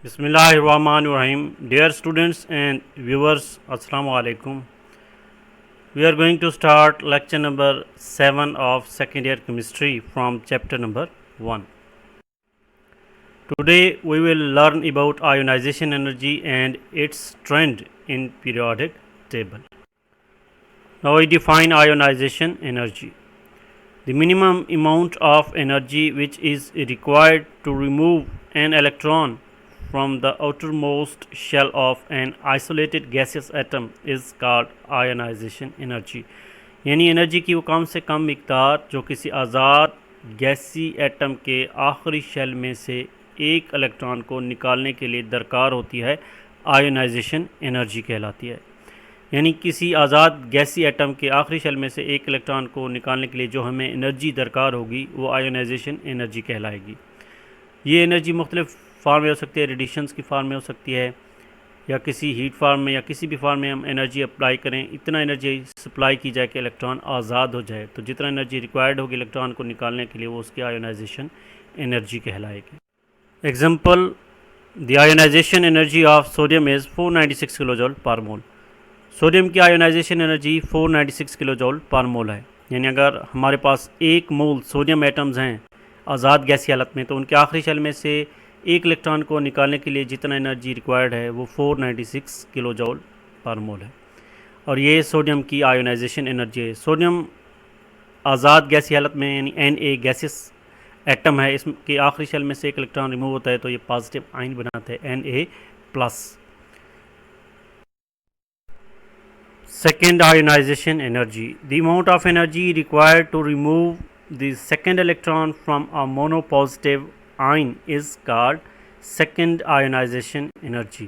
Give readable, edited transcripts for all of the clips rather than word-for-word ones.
Bismillahirrahmanirrahim. Dear students and viewers, Assalamu alaikum. We are going to start lecture number 7 of second year chemistry from chapter number 1. Today we will learn about ionization energy and its trend in periodic table. Now we define ionization energy. The minimum amount of energy which is required to remove an electron from the outermost shell of an isolated gaseous atom is called ionization energy. यानी energy की वो कम से कम मिकदार जो किसी आज़ाद गैसी atom के आखिरी shell में से एक इलेक्ट्रॉन को निकालने के लिए दरकार होती है, आयोनाइजेशन एनर्जी कहलाती है। यानी किसी आज़ाद गैसी एटम के आखिरी शेल में से एक इलेक्ट्रॉन को निकालने के लिए जो हमें एनर्जी दरकार होगी वो आयोनाइजेशन एनर्जी कहलाएगी। ये एनर्जी मुख्तलिफ़ फार्म में हो सकती है, रेडिएशंस की फार्म में हो सकती है या किसी हीट फार्म में या किसी भी फार्म में हम एनर्जी अप्लाई करें, इतना एनर्जी सप्लाई की जाए कि इलेक्ट्रॉन आज़ाद हो जाए, तो जितना एनर्जी रिक्वायर्ड होगी इलेक्ट्रॉन को निकालने के लिए वो उसकी आयोनाइजेशन एनर्जी कहलाएगी। Example, the ionisation energy of sodium is 496 kilo joule per mole. Sodium की ionization energy 496 kilo joule per mole है। यानी अगर हमारे पास एक मोल सोडियम एटम्स हैं आज़ाद गैसी हालत में, तो उनके आखिरी शेल में से एक इलेक्ट्रॉन को निकालने के लिए जितना एनर्जी रिक्वायर्ड है वो 496 किलो जूल पर मोल है। और ये सोडियम की आयोनाइजेशन एनर्जी है। सोडियम आज़ाद गैसी हालत में यानी Na गैसियस एटम है, इसके आखिरी शेल में से एक इलेक्ट्रॉन रिमूव होता है तो ये पॉजिटिव आयन बनाते हैं Na+। Second ionization energy. The amount of energy required to remove the second electron from a monopositive ion is called second ionization energy.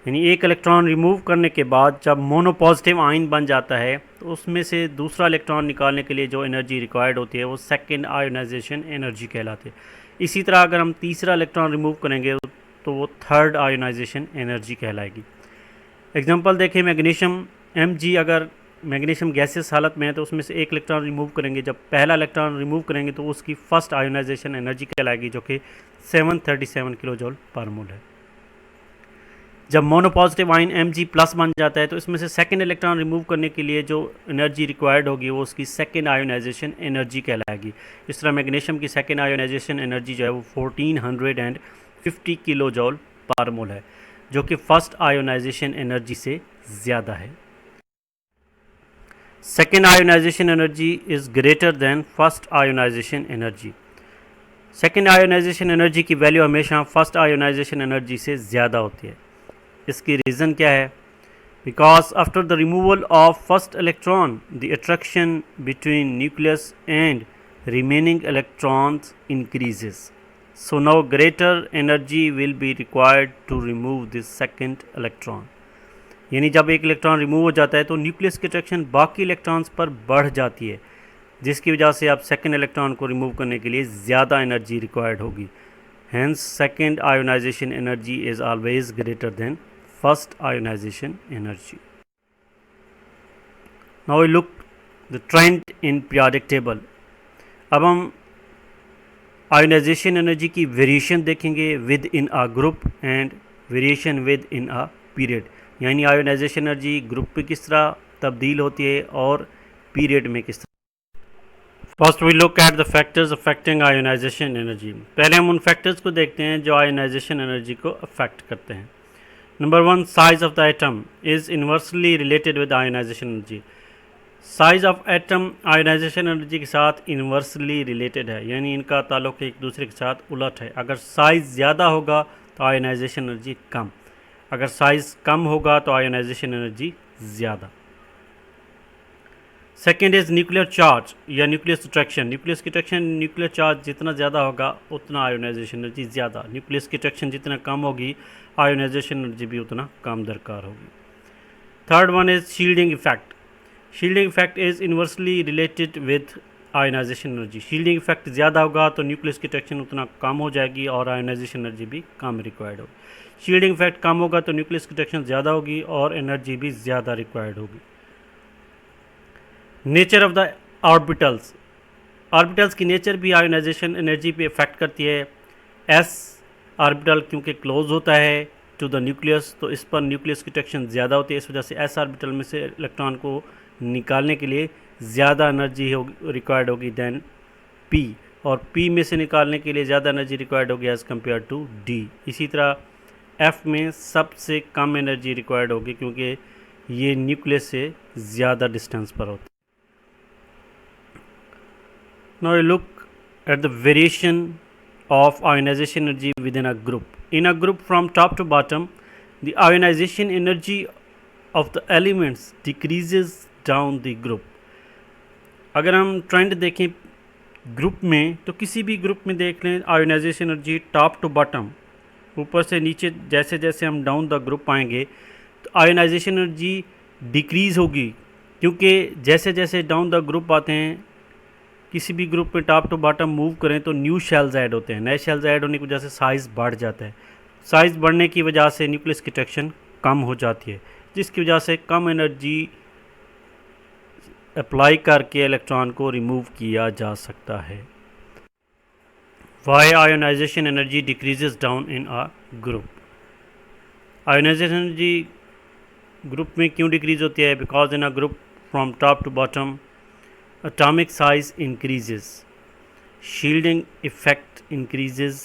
यानी एक इलेक्ट्रॉन रिमूव करने के बाद जब मोनोपॉजिटिव आयन बन जाता है तो उसमें से दूसरा इलेक्ट्रॉन निकालने के लिए जो एनर्जी रिक्वायर्ड होती है वो सेकेंड आयोनाइजेशन एनर्जी कहलाती है। इसी तरह अगर हम तीसरा इलेक्ट्रॉन रिमूव करेंगे तो वो थर्ड आयोनाइजेशन एनर्जी कहलाएगी। एग्जांपल देखें, मैग्नीशियम Mg अगर मैग्नीशियम गैसियस हालत में है तो उसमें से एक इलेक्ट्रॉन रिमूव करेंगे, जब पहला इलेक्ट्रॉन रिमूव करेंगे तो उसकी फर्स्ट आयोनाइजेशन एनर्जी कहलाएगी जो कि 737 किलो जूल पर मोल है। जब मोनोपॉजिटिव आयन Mg+ बन जाता है तो इसमें से सेकंड इलेक्ट्रॉन रिमूव करने के लिए जो एनर्जी रिक्वायर्ड होगी वो उसकी सेकंड आयोनाइजेशन एनर्जी कहलाएगी। इस तरह मैग्नीशियम की सेकंड आयोनाइजेशन एनर्जी जो है वो 1450 किलो जूल पर मोल है, जो कि फर्स्ट आयोनाइजेशन एनर्जी से ज़्यादा है। Second ionisation energy is greater than first ionisation energy. Second ionisation energy की वैल्यू हमेशा फर्स्ट आयोनाइजेशन एनर्जी से ज़्यादा होती है। इसकी रीज़न क्या है? Because after the removal of first electron the attraction between nucleus and remaining electrons increases, so now greater energy will be required to remove this second electron. यानी जब एक इलेक्ट्रॉन रिमूव हो जाता है तो न्यूक्लियस की अट्रैक्शन बाकी electrons पर बढ़ जाती है, जिसकी वजह से आप सेकेंड इलेक्ट्रॉन को रिमूव करने के लिए ज़्यादा एनर्जी रिक्वायर्ड होगी। Hence second ionisation energy is always greater than first ionisation energy. Now we look the trend in periodic table. अब हम आयोनाइजेशन एनर्जी की वेरिएशन देखेंगे within a group and variation within a period. यानी ionisation energy group में किस तरह तब्दील होती है और पीरियड में किस तरह। First we look at the factors affecting ionisation energy. पहले हम उन फैक्टर्स को देखते हैं जो आयोनाइजेशन एनर्जी को अफेक्ट करते हैं। Number 1, size of the atom is inversely related with ionisation energy. Size of atom ionisation energy के साथ इन्वर्सली रिलेटेड है, यानी इनका ताल्लुक एक दूसरे के साथ उलट है। अगर साइज़ ज़्यादा होगा तो आयोनाइजेशन एनर्जी कम, अगर साइज़ कम होगा तो आयोनाइजेशन एनर्जी ज़्यादा। सेकेंड इज़ न्यूक्लियर चार्ज या न्यूक्लियस अट्रैक्शन। न्यूक्लियस की अट्रैक्शन, न्यूक्लियर चार्ज जितना ज़्यादा होगा उतना आयोनाइजेशन एनर्जी ज़्यादा। न्यूक्लियस की अट्रैक्शन जितना कम होगी आयोनाइजेशन एनर्जी भी उतना कम दरकार होगी। Third one is shielding effect. Shielding effect is inversely related with ionisation energy. Shielding effect ज़्यादा होगा तो न्यूक्लियस की अट्रैक्शन उतना कम हो जाएगी और आयोनाइजेशन एनर्जी भी कम रिक्वायर्ड होगी। शील्डिंग इफेक्ट कम होगा तो न्यूक्लियस की अट्रैक्शन ज़्यादा होगी और एनर्जी भी ज़्यादा रिक्वायर्ड होगी। Nature of the orbitals. Orbitals की नेचर भी आयोनाइजेशन एनर्जी पे इफेक्ट करती है। s ऑर्बिटल क्योंकि क्लोज होता है टू द न्यूक्लियस, तो इस पर न्यूक्लियस की अट्रैक्शन ज़्यादा होती है, इस वजह से एस ऑर्बिटल में से इलेक्ट्रॉन को निकालने के लिए ज़्यादा एनर्जी रिक्वायर्ड होगी दैन पी, और पी में से निकालने के लिए ज़्यादा एनर्जी रिक्वायर्ड होगी एज़ कम्पेयर टू डी। इसी तरह एफ में सबसे कम एनर्जी रिक्वायर्ड होगी क्योंकि ये न्यूक्लियस से ज़्यादा डिस्टेंस पर होता है। Now you look at the variation of ionization energy within a group. In a group from top to bottom, the ionization energy of the elements decreases down the group. अगर हम trend देखें group में तो किसी भी group में देख लें ionisation energy top to bottom, ऊपर से नीचे जैसे जैसे हम डाउन द ग्रुप आएंगे तो आयोनाइजेशन एनर्जी डिक्रीज़ होगी, क्योंकि जैसे जैसे डाउन द ग्रुप आते हैं किसी भी ग्रुप में टॉप टू बॉटम मूव करें तो न्यू शेल्स ऐड होते हैं, नए शेल्स ऐड होने की वजह से साइज़ बढ़ जाता है। साइज़ बढ़ने की वजह से न्यूक्लियस की अट्रैक्शन कम हो जाती है, जिसकी वजह से कम एनर्जी अप्लाई करके इलेक्ट्रॉन को रिमूव किया जा सकता है। Why ionisation energy decreases down in a group. Ionisation energy group में क्यों डिक्रीज होती है? Because in a group from top to bottom atomic size increases, shielding effect increases,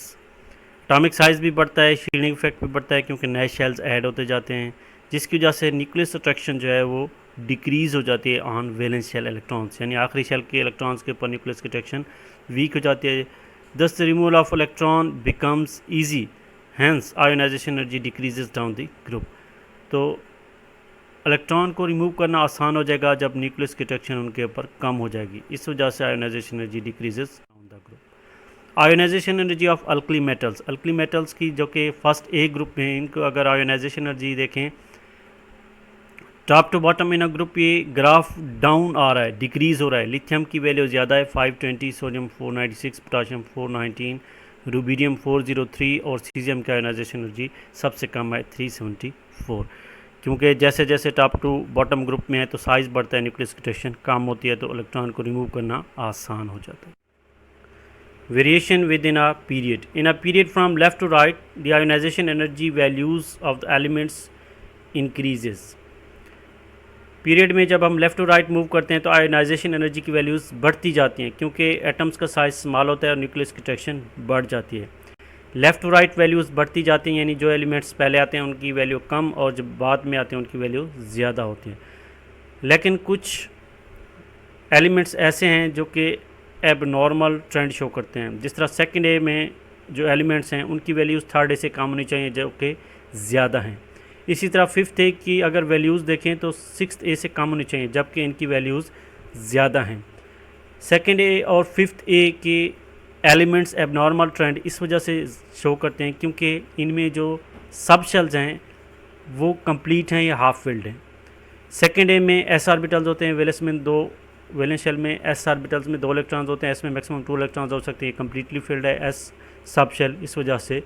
atomic size भी बढ़ता है, shielding effect भी बढ़ता है क्योंकि नए शेल्स ऐड होते जाते हैं, जिसकी वजह से न्यूक्लियस अट्रैक्शन जो है वो डिक्रीज़ हो जाती है ऑन वैलेंस शेल इलेक्ट्रॉन्स, यानी आखिरी शेल के इलेक्ट्रॉन्स के ऊपर न्यूक्लियस की अट्रैक्शन वीक हो जाती है। Thus the removal of electron becomes easy, hence ionisation energy decreases down the group. तो इलेक्ट्रॉन को रिमूव करना आसान हो जाएगा जब न्यूक्लियस की अट्रैक्शन उनके ऊपर कम हो जाएगी, इस वजह से ionisation energy decreases down the group. Ionisation energy of alkali metals, alkali metals की जो कि फर्स्ट ए ग्रुप में, इनको अगर आयोनाइजेशन एनर्जी देखें top to bottom in a group, ये ग्राफ डाउन आ रहा है, डिक्रीज़ हो रहा है। लिथियम की वैल्यू ज़्यादा है 520, सोडियम 496, पोटाशियम 419, रूबीडियम 403 और सीजियम की आयोनाइजेशन एनर्जी सबसे कम है 374, क्योंकि जैसे जैसे टॉप टू बॉटम ग्रुप में है तो साइज़ बढ़ता है, न्यूक्लियस की अट्रैक्शन कम होती है, तो इलेक्ट्रॉन को रिमूव करना आसान हो जाता है। Variation within a period. In a period from left to right the ionisation energy values of the elements increases. Period में जब हम लेफ़्ट टू राइट मूव करते हैं तो आयोनाइजेशन एनर्जी की वैल्यूज़ बढ़ती जाती हैं, क्योंकि एटम्स का साइज़ स्मॉल होता है और न्यूक्लियस की अट्रैक्शन बढ़ जाती है। लेफ़्ट टू राइट वैल्यूज़ बढ़ती जाती हैं, यानी जो एलिमेंट्स पहले आते हैं उनकी वैल्यू कम और जब बाद में आते हैं उनकी वैल्यू ज़्यादा होती है। लेकिन कुछ एलिमेंट्स ऐसे हैं जो कि एब नॉर्मल ट्रेंड शो करते हैं, जिस तरह सेकंड ए में जो एलिमेंट्स हैं उनकी वैल्यूज़ थर्ड ए से कम होनी चाहिए जो कि ज़्यादा हैं। इसी तरह फिफ्थ ए की अगर वैल्यूज़ देखें तो सिक्स्थ ए से कम होनी चाहिए, जबकि इनकी वैल्यूज़ ज़्यादा हैं। सेकंड ए और फिफ्थ ए के एलिमेंट्स एबनॉर्मल ट्रेंड इस वजह से शो करते हैं क्योंकि इनमें जो सब शेल्स हैं वो कंप्लीट हैं या हाफ फिल्ड हैं। सेकंड ए में एस ऑर्बिटल्स होते हैं, वैलेंस में दो, वैलेंस शेल में एस ऑर्बिटल्स में 2 इलेक्ट्रॉन्स होते हैं, एस में मैक्सिमम 2 इलेक्ट्रॉन्स हो सकते हैं, कंप्लीटली फिल्ड है एस सब शेल, इस वजह से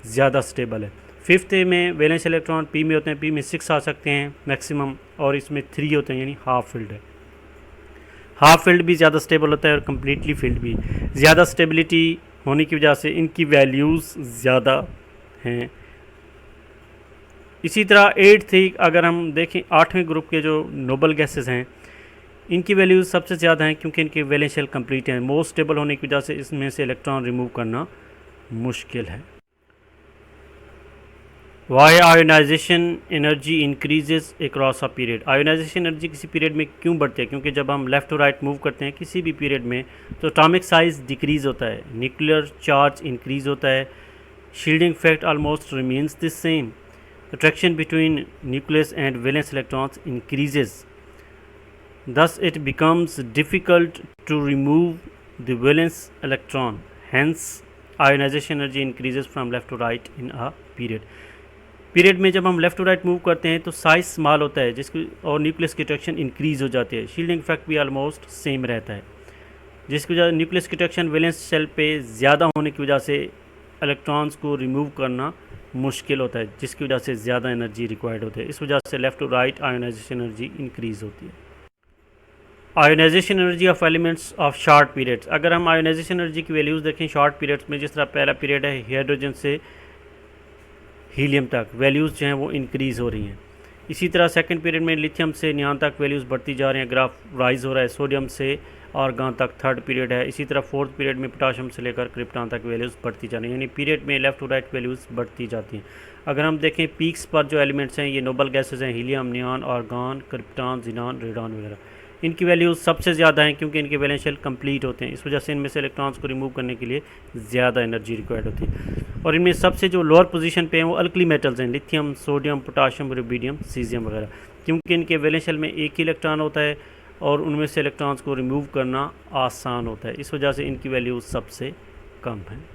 ज़्यादा स्टेबल है। फिफ्थ ए में वैलेंस इलेक्ट्रॉन पी में होते हैं, पी में 6 आ सकते हैं मैक्सिमम, और इसमें 3 होते हैं, यानी हाफ फिल्ड है। हाफ फील्ड भी ज़्यादा स्टेबल होता है और कम्प्लीटली फील्ड भी। ज़्यादा स्टेबिलिटी होने की वजह से इनकी वैल्यूज़ ज़्यादा हैं। इसी तरह एट्थ थी अगर हम देखें 8वें ग्रुप के जो नोबल गैसेस हैं इनकी वैल्यूज़ सबसे ज़्यादा हैं क्योंकि इनके वैलेंस शेल कंप्लीट हैं। मोस्ट स्टेबल होने की वजह से इसमें से इलेक्ट्रॉन रिमूव करना मुश्किल है। Why ionisation energy increases across a period. Ionisation energy किसी पीरियड में क्यों बढ़ती है? क्योंकि जब हम लेफ़्ट टू राइट मूव करते हैं किसी भी पीरियड में तो एटॉमिक साइज़ डिक्रीज़ होता है, न्यूक्लियर चार्ज इंक्रीज़ होता है, shielding effect almost remains the same, attraction between nucleus and valence electrons increases, thus it becomes difficult to remove the valence electron, hence ionization energy increases from left to right in a period में जब हम left to right move करते हैं तो size small होता है जिसकी और न्यूक्लियस की अट्रैक्शन इंक्रीज़ हो जाती है, शील्डिंग इफेक्ट भी ऑलमोस्ट सेम रहता है, जिसकी वजह न्यूक्लियस की अट्रैक्शन वैलेंस शेल पे ज़्यादा होने की वजह से इलेक्ट्रॉन्स को रिमूव करना मुश्किल होता है, जिसकी वजह से ज़्यादा एनर्जी रिक्वायर्ड होती है। इस वजह से left to right ionisation energy increase होती है। Ionisation energy of elements of short periods. अगर हम आयोनाइजेशन एनर्जी की वैल्यूज़ देखें शॉर्ट पीरियड्स में, जिस तरह पहला पीरियड है हाइड्रोजन से हीलियम तक वैल्यूज़ जो हैं वो इंक्रीज़ हो रही हैं। इसी तरह सेकंड पीरियड में लिथियम से नियान तक वैल्यूज़ बढ़ती जा रही हैं, ग्राफ राइज हो रहा है। सोडियम से आर्गन तक थर्ड पीरियड है। इसी तरह फोर्थ पीरियड में पोटाशियम से लेकर क्रिप्टॉन तक वैल्यूज़ बढ़ती जा रही हैं, यानी पीरियड में लेफ्ट टू राइट वैल्यूज़ बढ़ती जाती हैं। अगर हम देखें पीक्स पर जो एलिमेंट्स हैं ये नोबल गैसेज हैं, helium, neon, argon, krypton, xenon, radon वगैरह। इनकी वैल्यूज़ सबसे ज़्यादा हैं क्योंकि इनके वैलेंस शेल कंप्लीट होते हैं, इस वजह से इनमें से इलेक्ट्रॉन्स को रिमूव करने के लिए ज़्यादा एनर्जी रिक्वायर्ड होती है। और इनमें सबसे जो लोअर पोजीशन पे हैं वो अल्कली मेटल्स हैं, lithium, sodium, potassium, rubidium, caesium वगैरह, क्योंकि इनके वैलेंस शेल में एक ही इलेक्ट्रॉन होता है और उनमें से इलेक्ट्रॉन्स को रिमूव करना आसान होता है, इस वजह से इनकी वैल्यूज़ सबसे कम है।